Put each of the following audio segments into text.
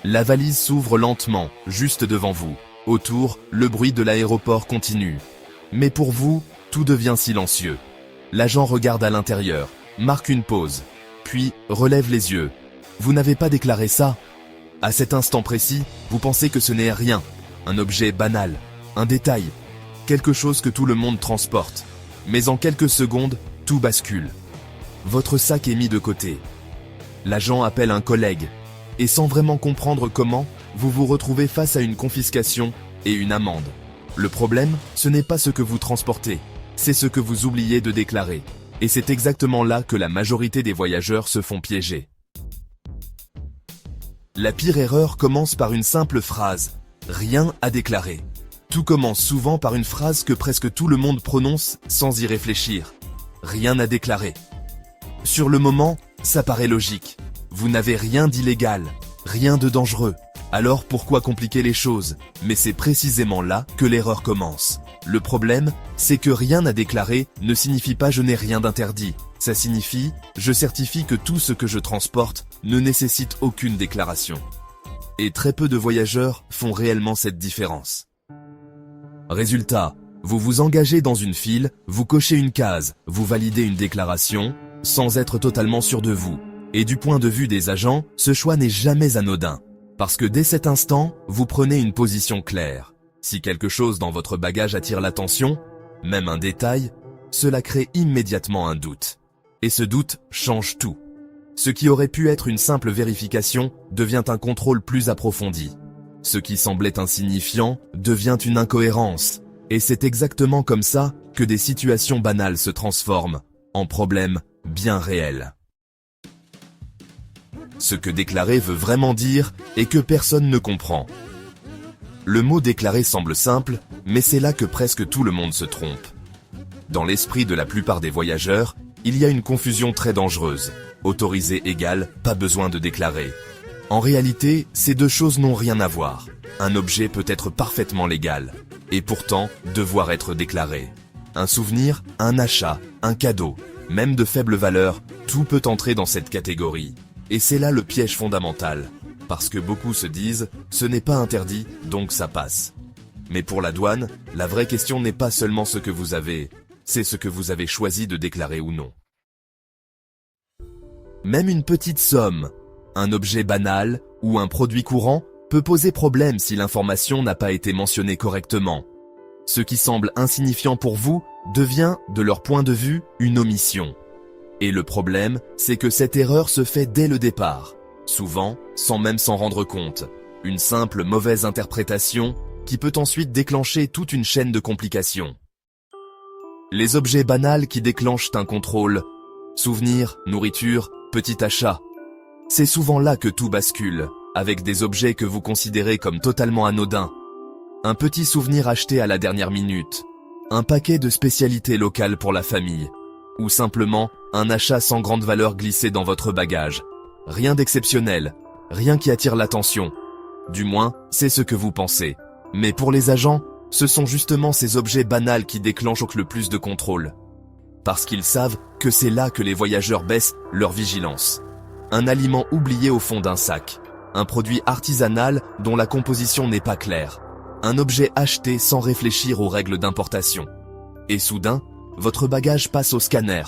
La valise s'ouvre lentement, juste devant vous. Autour, le bruit de l'aéroport continue. Mais pour vous, tout devient silencieux. L'agent regarde à l'intérieur, marque une pause, puis relève les yeux. Vous n'avez pas déclaré ça? À cet instant précis, vous pensez que ce n'est rien, un objet banal, un détail, quelque chose que tout le monde transporte. Mais en quelques secondes, tout bascule. Votre sac est mis de côté. L'agent appelle un collègue, et sans vraiment comprendre comment, vous vous retrouvez face à une confiscation et une amende. Le problème, ce n'est pas ce que vous transportez, c'est ce que vous oubliez de déclarer. Et c'est exactement là que la majorité des voyageurs se font piéger. La pire erreur commence par une simple phrase, rien à déclarer. Tout commence souvent par une phrase que presque tout le monde prononce sans y réfléchir. Rien à déclarer. Sur le moment, ça paraît logique. Vous n'avez rien d'illégal, rien de dangereux. Alors pourquoi compliquer les choses? Mais c'est précisément là que l'erreur commence. Le problème, c'est que rien à déclarer ne signifie pas je n'ai rien d'interdit. Ça signifie, je certifie que tout ce que je transporte ne nécessite aucune déclaration. Et très peu de voyageurs font réellement cette différence. Résultat, vous vous engagez dans une file, vous cochez une case, vous validez une déclaration, sans être totalement sûr de vous. Et du point de vue des agents, ce choix n'est jamais anodin. Parce que dès cet instant, vous prenez une position claire. Si quelque chose dans votre bagage attire l'attention, même un détail, cela crée immédiatement un doute. Et ce doute change tout. Ce qui aurait pu être une simple vérification devient un contrôle plus approfondi. Ce qui semblait insignifiant devient une incohérence. Et c'est exactement comme ça que des situations banales se transforment en problèmes bien réels. Ce que déclarer veut vraiment dire et que personne ne comprend. Le mot déclarer semble simple, mais c'est là que presque tout le monde se trompe. Dans l'esprit de la plupart des voyageurs, il y a une confusion très dangereuse. Autorisé égale pas besoin de déclarer. En réalité, ces deux choses n'ont rien à voir. Un objet peut être parfaitement légal, et pourtant devoir être déclaré. Un souvenir, un achat, un cadeau, même de faible valeur, tout peut entrer dans cette catégorie. Et c'est là le piège fondamental, parce que beaucoup se disent « ce n'est pas interdit, donc ça passe ». Mais pour la douane, la vraie question n'est pas seulement ce que vous avez, c'est ce que vous avez choisi de déclarer ou non. Même une petite somme, un objet banal ou un produit courant peut poser problème si l'information n'a pas été mentionnée correctement. Ce qui semble insignifiant pour vous devient, de leur point de vue, une omission. Et le problème, c'est que cette erreur se fait dès le départ, souvent sans même s'en rendre compte. Une simple mauvaise interprétation qui peut ensuite déclencher toute une chaîne de complications. Les objets banals qui déclenchent un contrôle, souvenirs, nourriture, petit achat. C'est souvent là que tout bascule, avec des objets que vous considérez comme totalement anodins. Un petit souvenir acheté à la dernière minute, un paquet de spécialités locales pour la famille, ou simplement un achat sans grande valeur glissé dans votre bagage. Rien d'exceptionnel, rien qui attire l'attention. Du moins, c'est ce que vous pensez. Mais pour les agents, ce sont justement ces objets banals qui déclenchent le plus de contrôle. Parce qu'ils savent que c'est là que les voyageurs baissent leur vigilance. Un aliment oublié au fond d'un sac, un produit artisanal dont la composition n'est pas claire, un objet acheté sans réfléchir aux règles d'importation. Et soudain, votre bagage passe au scanner,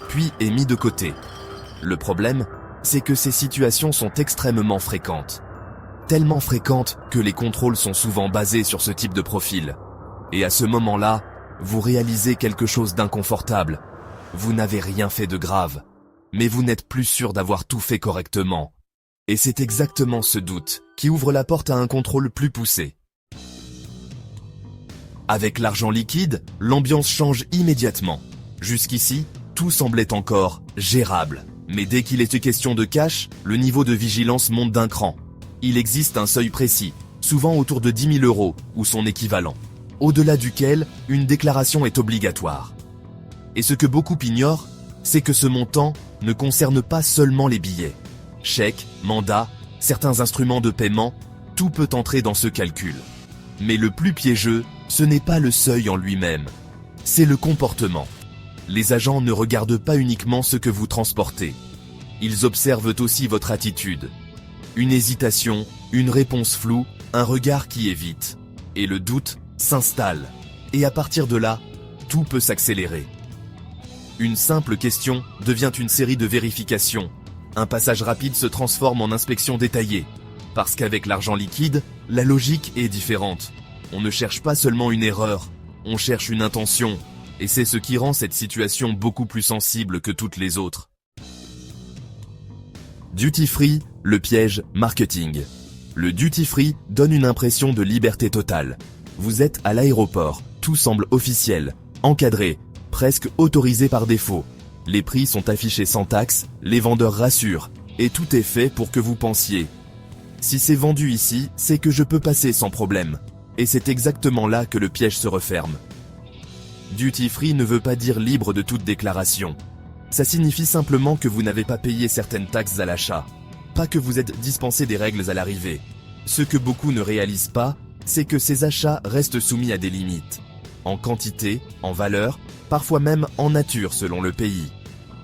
puis est mis de côté. Le problème, c'est que ces situations sont extrêmement fréquentes. Tellement fréquentes que les contrôles sont souvent basés sur ce type de profil. Et à ce moment-là, vous réalisez quelque chose d'inconfortable. Vous n'avez rien fait de grave, mais vous n'êtes plus sûr d'avoir tout fait correctement. Et c'est exactement ce doute qui ouvre la porte à un contrôle plus poussé. Avec l'argent liquide, l'ambiance change immédiatement. Jusqu'ici, tout semblait encore gérable. Mais dès qu'il était question de cash, le niveau de vigilance monte d'un cran. Il existe un seuil précis, souvent autour de 10 000 € ou son équivalent, au-delà duquel une déclaration est obligatoire. Et ce que beaucoup ignorent, c'est que ce montant ne concerne pas seulement les billets. Chèques, mandats, certains instruments de paiement, tout peut entrer dans ce calcul. Mais le plus piégeux, ce n'est pas le seuil en lui-même, c'est le comportement. Les agents ne regardent pas uniquement ce que vous transportez, ils observent aussi votre attitude. Une hésitation, une réponse floue, un regard qui évite. Et le doute s'installe. Et à partir de là, tout peut s'accélérer. Une simple question devient une série de vérifications. Un passage rapide se transforme en inspection détaillée. Parce qu'avec l'argent liquide, la logique est différente. On ne cherche pas seulement une erreur, on cherche une intention. Et c'est ce qui rend cette situation beaucoup plus sensible que toutes les autres. Duty free, le piège marketing. Le duty free donne une impression de liberté totale. Vous êtes à l'aéroport, tout semble officiel, encadré, presque autorisé par défaut. Les prix sont affichés sans taxe, les vendeurs rassurent, et tout est fait pour que vous pensiez. Si c'est vendu ici, c'est que je peux passer sans problème. Et c'est exactement là que le piège se referme. Duty free ne veut pas dire libre de toute déclaration. Ça signifie simplement que vous n'avez pas payé certaines taxes à l'achat. Pas que vous êtes dispensé des règles à l'arrivée. Ce que beaucoup ne réalisent pas, c'est que ces achats restent soumis à des limites. En quantité, en valeur, parfois même en nature selon le pays.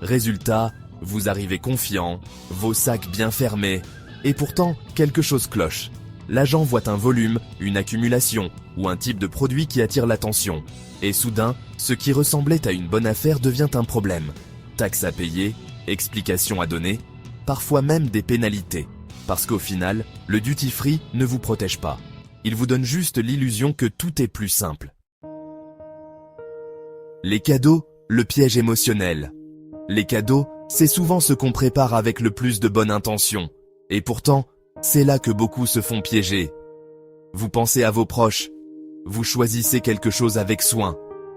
Résultat, vous arrivez confiant, vos sacs bien fermés, et pourtant, quelque chose cloche. L'agent voit un volume, une accumulation, ou un type de produit qui attire l'attention. Et soudain, ce qui ressemblait à une bonne affaire devient un problème. Taxes à payer, explications à donner, parfois même des pénalités. Parce qu'au final, le duty free ne vous protège pas. Il vous donne juste l'illusion que tout est plus simple. Les cadeaux, le piège émotionnel. Les cadeaux, c'est souvent ce qu'on prépare avec le plus de bonne intention. Et pourtant, c'est là que beaucoup se font piéger. Vous pensez à vos proches. Vous choisissez quelque chose avec soin.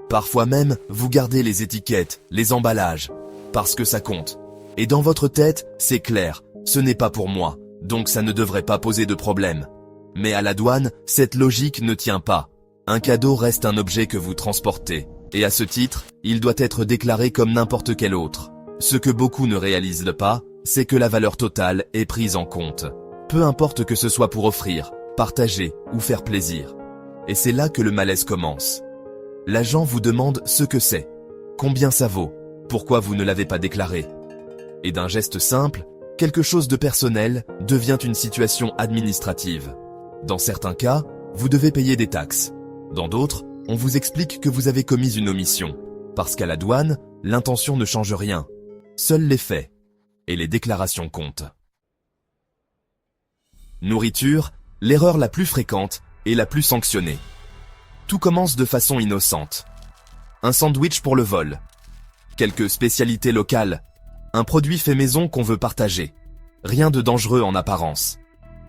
Parfois même, vous gardez les étiquettes, les emballages. Parce que ça compte. Et dans votre tête, c'est clair, ce n'est pas pour moi, donc ça ne devrait pas poser de problème. Mais à la douane, cette logique ne tient pas. Un cadeau reste un objet que vous transportez. Et à ce titre, il doit être déclaré comme n'importe quel autre. Ce que beaucoup ne réalisent pas, c'est que la valeur totale est prise en compte. Peu importe que ce soit pour offrir, partager ou faire plaisir. Et c'est là que le malaise commence. L'agent vous demande ce que c'est. Combien ça vaut? Pourquoi vous ne l'avez pas déclaré? Et d'un geste simple, quelque chose de personnel devient une situation administrative. Dans certains cas, vous devez payer des taxes. Dans d'autres, on vous explique que vous avez commis une omission. Parce qu'à la douane, l'intention ne change rien. Seuls les faits. Et les déclarations comptent. Nourriture, l'erreur la plus fréquente et la plus sanctionnée. Tout commence de façon innocente. Un sandwich pour le vol. Quelques spécialités locales. Un produit fait maison qu'on veut partager. Rien de dangereux en apparence.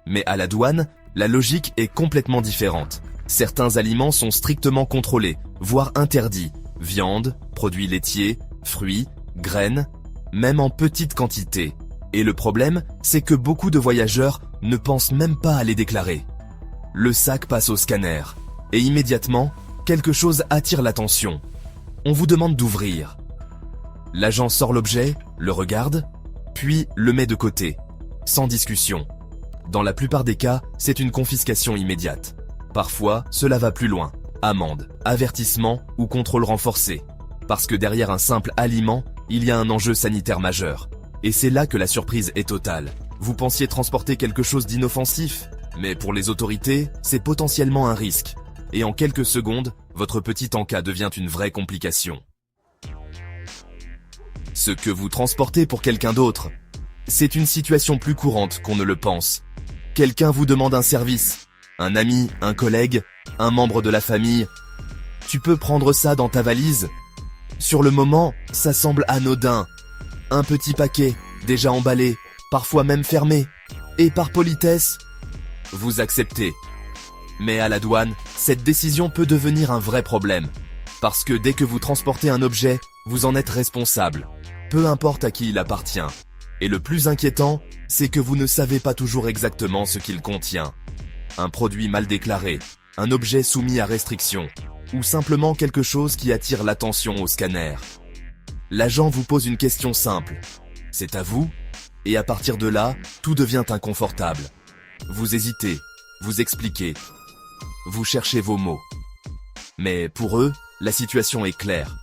Mais à la douane, la logique est complètement différente. Certains aliments sont strictement contrôlés, voire interdits. Viande, produits laitiers, fruits, graines, même en petite quantité. Et le problème, c'est que beaucoup de voyageurs ne pensent même pas à les déclarer. Le sac passe au scanner. Et immédiatement, quelque chose attire l'attention. On vous demande d'ouvrir. L'agent sort l'objet, le regarde, puis le met de côté, sans discussion. Dans la plupart des cas, c'est une confiscation immédiate. Parfois, cela va plus loin. Amende, avertissement ou contrôle renforcé. Parce que derrière un simple aliment, il y a un enjeu sanitaire majeur. Et c'est là que la surprise est totale. Vous pensiez transporter quelque chose d'inoffensif, mais pour les autorités, c'est potentiellement un risque. Et en quelques secondes, votre petit encas devient une vraie complication. Ce que vous transportez pour quelqu'un d'autre, c'est une situation plus courante qu'on ne le pense. Quelqu'un vous demande un service, un ami, un collègue, un membre de la famille. Tu peux prendre ça dans ta valise? Sur le moment, ça semble anodin. Un petit paquet, déjà emballé, parfois même fermé. Et par politesse, vous acceptez. Mais à la douane, cette décision peut devenir un vrai problème. Parce que dès que vous transportez un objet, vous en êtes responsable. Peu importe à qui il appartient. Et le plus inquiétant, c'est que vous ne savez pas toujours exactement ce qu'il contient. Un produit mal déclaré, un objet soumis à restriction, ou simplement quelque chose qui attire l'attention au scanner. L'agent vous pose une question simple. C'est à vous? Et à partir de là, tout devient inconfortable. Vous hésitez, vous expliquez, vous cherchez vos mots. Mais pour eux, la situation est claire.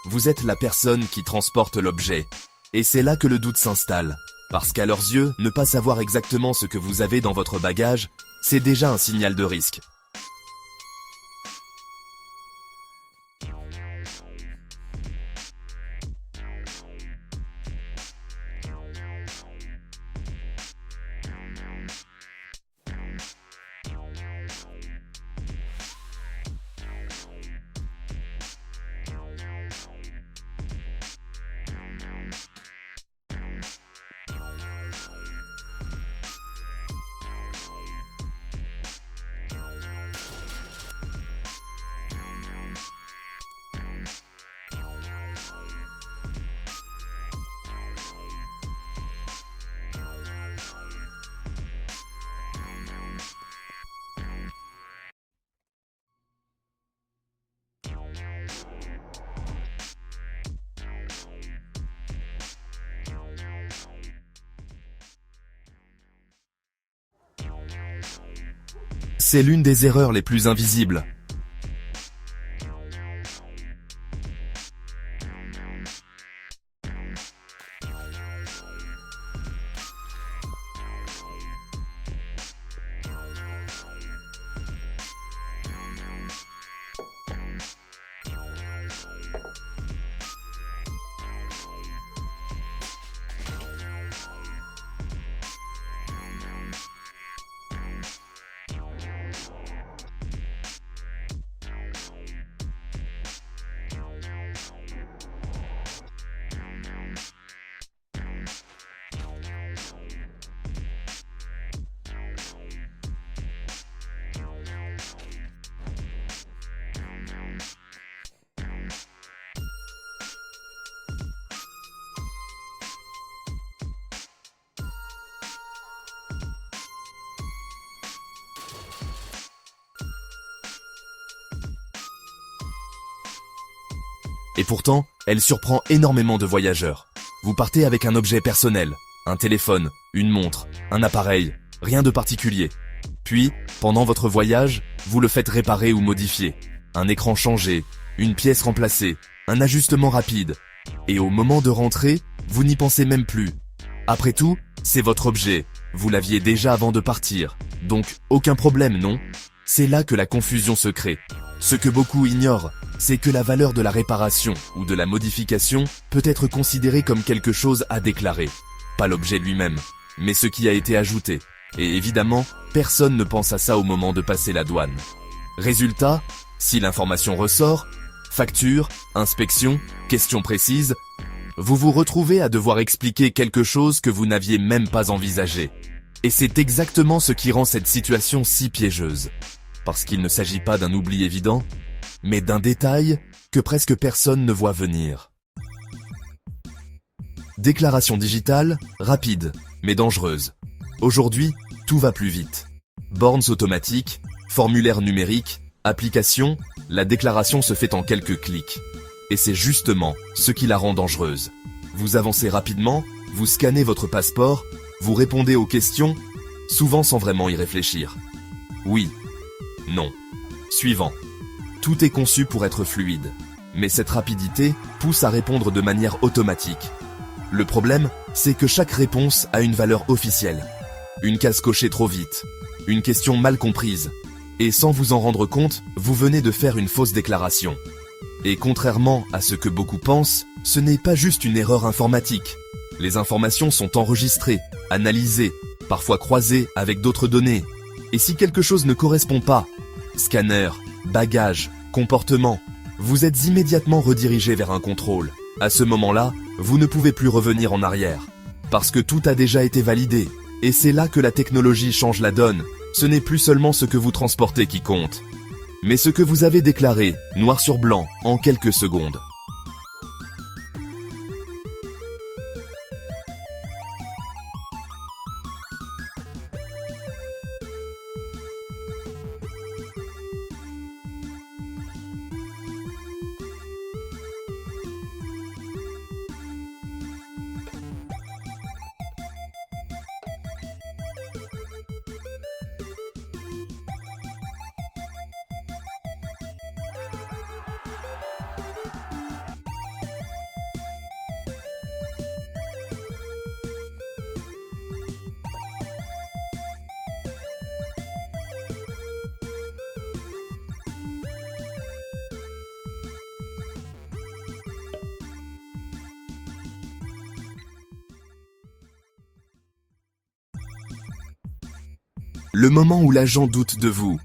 Vous êtes la personne qui transporte l'objet. Et c'est là que le doute s'installe. Parce qu'à leurs yeux, ne pas savoir exactement ce que vous avez dans votre bagage, c'est déjà un signal de risque. C'est l'une des erreurs les plus invisibles. Et pourtant, elle surprend énormément de voyageurs. Vous partez avec un objet personnel, un téléphone, une montre, un appareil, rien de particulier. Puis, pendant votre voyage, vous le faites réparer ou modifier. Un écran changé, une pièce remplacée, un ajustement rapide. Et au moment de rentrer, vous n'y pensez même plus. Après tout, c'est votre objet. Vous l'aviez déjà avant de partir. Donc, aucun problème, non? C'est là que la confusion se crée. Ce que beaucoup ignorent, c'est que la valeur de la réparation ou de la modification peut être considérée comme quelque chose à déclarer. Pas l'objet lui-même, mais ce qui a été ajouté. Et évidemment, personne ne pense à ça au moment de passer la douane. Résultat, si l'information ressort, facture, inspection, question précise, vous vous retrouvez à devoir expliquer quelque chose que vous n'aviez même pas envisagé. Et c'est exactement ce qui rend cette situation si piégeuse. Parce qu'il ne s'agit pas d'un oubli évident, mais d'un détail que presque personne ne voit venir. Déclaration digitale, rapide, mais dangereuse. Aujourd'hui, tout va plus vite. Bornes automatiques, formulaires numériques, applications, la déclaration se fait en quelques clics. Et c'est justement ce qui la rend dangereuse. Vous avancez rapidement, vous scannez votre passeport, vous répondez aux questions, souvent sans vraiment y réfléchir. Oui. Non. Suivant. Tout est conçu pour être fluide. Mais cette rapidité pousse à répondre de manière automatique. Le problème, c'est que chaque réponse a une valeur officielle. Une case cochée trop vite. Une question mal comprise. Et sans vous en rendre compte, vous venez de faire une fausse déclaration. Et contrairement à ce que beaucoup pensent, ce n'est pas juste une erreur informatique. Les informations sont enregistrées, analysées, parfois croisées avec d'autres données. Et si quelque chose ne correspond pas, scanner, bagage, comportement, vous êtes immédiatement redirigé vers un contrôle. À ce moment-là, vous ne pouvez plus revenir en arrière. Parce que tout a déjà été validé. Et c'est là que la technologie change la donne. Ce n'est plus seulement ce que vous transportez qui compte, mais ce que vous avez déclaré, noir sur blanc, en quelques secondes. Le moment où l'agent doute de vous.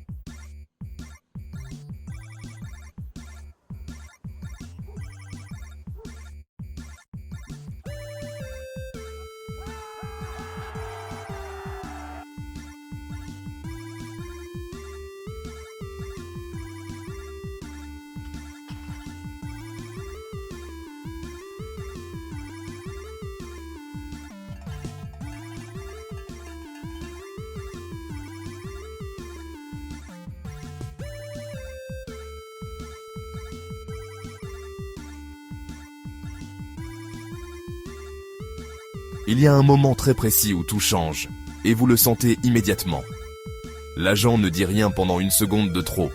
Il y a un moment très précis où tout change, et vous le sentez immédiatement. L'agent ne dit rien pendant une seconde de trop.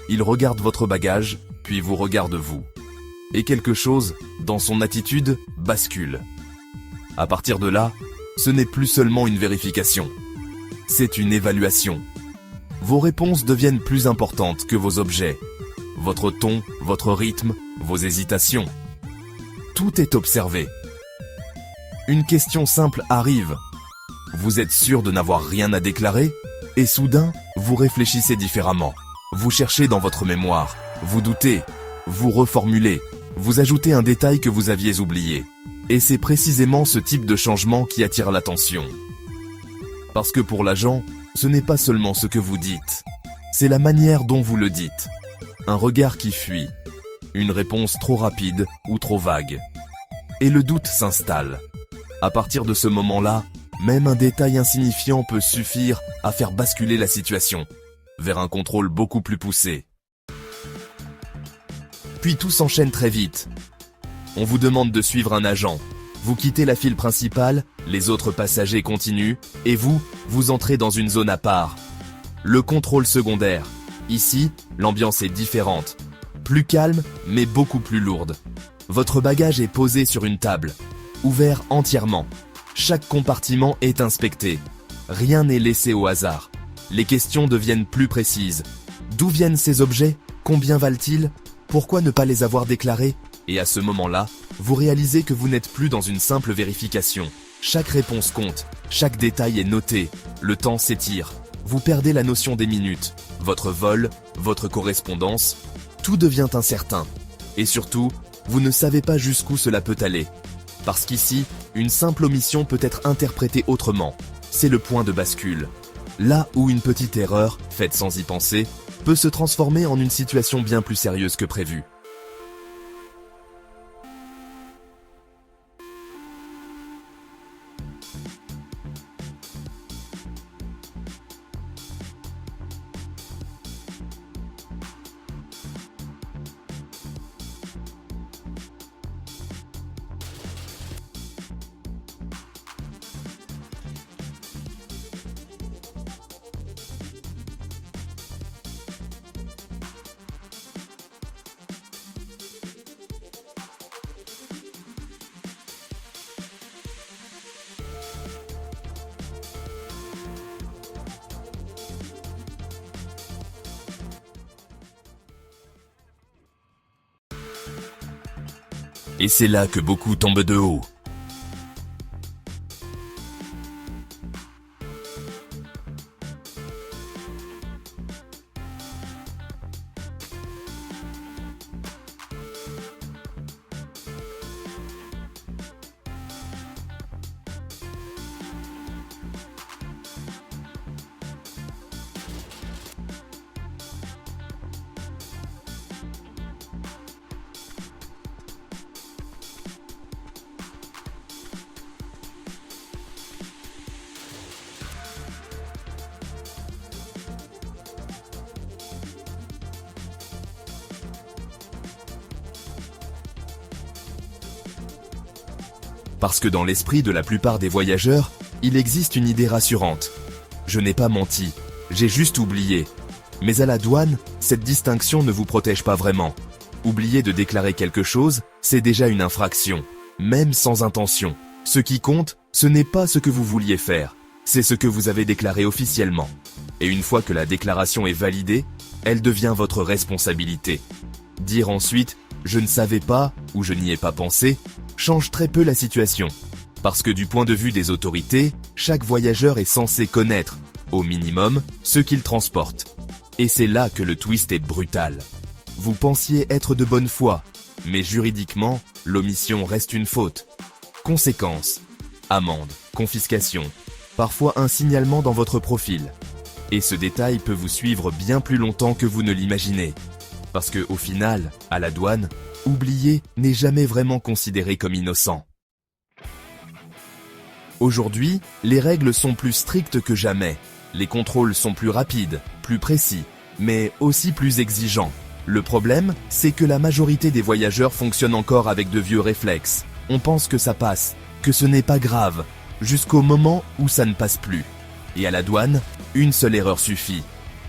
Il regarde votre bagage, puis vous regarde vous. Et quelque chose, dans son attitude, bascule. À partir de là, ce n'est plus seulement une vérification. C'est une évaluation. Vos réponses deviennent plus importantes que vos objets. Votre ton, votre rythme, vos hésitations. Tout est observé. Une question simple arrive. Vous êtes sûr de n'avoir rien à déclarer? Et soudain, vous réfléchissez différemment. Vous cherchez dans votre mémoire, vous doutez, vous reformulez, vous ajoutez un détail que vous aviez oublié. Et c'est précisément ce type de changement qui attire l'attention. Parce que pour l'agent, ce n'est pas seulement ce que vous dites, c'est la manière dont vous le dites. Un regard qui fuit, une réponse trop rapide ou trop vague. Et le doute s'installe. À partir de ce moment-là, même un détail insignifiant peut suffire à faire basculer la situation vers un contrôle beaucoup plus poussé. Puis tout s'enchaîne très vite. On vous demande de suivre un agent. Vous quittez la file principale, les autres passagers continuent, et vous entrez dans une zone à part. Le contrôle secondaire. Ici, l'ambiance est différente. Plus calme, mais beaucoup plus lourde. Votre bagage est posé sur une table, ouvert entièrement. Chaque compartiment est inspecté. Rien n'est laissé au hasard. Les questions deviennent plus précises. D'où viennent ces objets? Combien valent-ils? Pourquoi ne pas les avoir déclarés? Et à ce moment-là, vous réalisez que vous n'êtes plus dans une simple vérification. Chaque réponse compte, chaque détail est noté, le temps s'étire. Vous perdez la notion des minutes, votre vol, votre correspondance, tout devient incertain. Et surtout, vous ne savez pas jusqu'où cela peut aller. Parce qu'ici, une simple omission peut être interprétée autrement. C'est le point de bascule. Là où une petite erreur, faite sans y penser, peut se transformer en une situation bien plus sérieuse que prévu. Et c'est là que beaucoup tombent de haut. Parce que dans l'esprit de la plupart des voyageurs, il existe une idée rassurante. Je n'ai pas menti, j'ai juste oublié. Mais à la douane, cette distinction ne vous protège pas vraiment. Oublier de déclarer quelque chose, c'est déjà une infraction, même sans intention. Ce qui compte, ce n'est pas ce que vous vouliez faire, c'est ce que vous avez déclaré officiellement. Et une fois que la déclaration est validée, elle devient votre responsabilité. Dire ensuite « je ne savais pas » ou « je n'y ai pas pensé » change très peu la situation. Parce que du point de vue des autorités, chaque voyageur est censé connaître, au minimum, ce qu'ils transportent. Et c'est là que le twist est brutal. Vous pensiez être de bonne foi, mais juridiquement, l'omission reste une faute. Conséquences: amende, confiscation, parfois un signalement dans votre profil. Et ce détail peut vous suivre bien plus longtemps que vous ne l'imaginez. Parce que, au final, à la douane, oublier n'est jamais vraiment considéré comme innocent. Aujourd'hui, les règles sont plus strictes que jamais. Les contrôles sont plus rapides, plus précis, mais aussi plus exigeants. Le problème, c'est que la majorité des voyageurs fonctionnent encore avec de vieux réflexes. On pense que ça passe, que ce n'est pas grave, jusqu'au moment où ça ne passe plus. Et à la douane, une seule erreur suffit.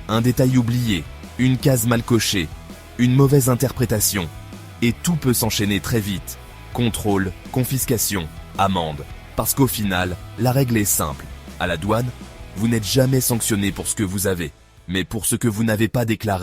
Un détail oublié, une case mal cochée, une mauvaise interprétation. Et tout peut s'enchaîner très vite. Contrôle, confiscation, amende. Parce qu'au final, la règle est simple. À la douane, vous n'êtes jamais sanctionné pour ce que vous avez, mais pour ce que vous n'avez pas déclaré.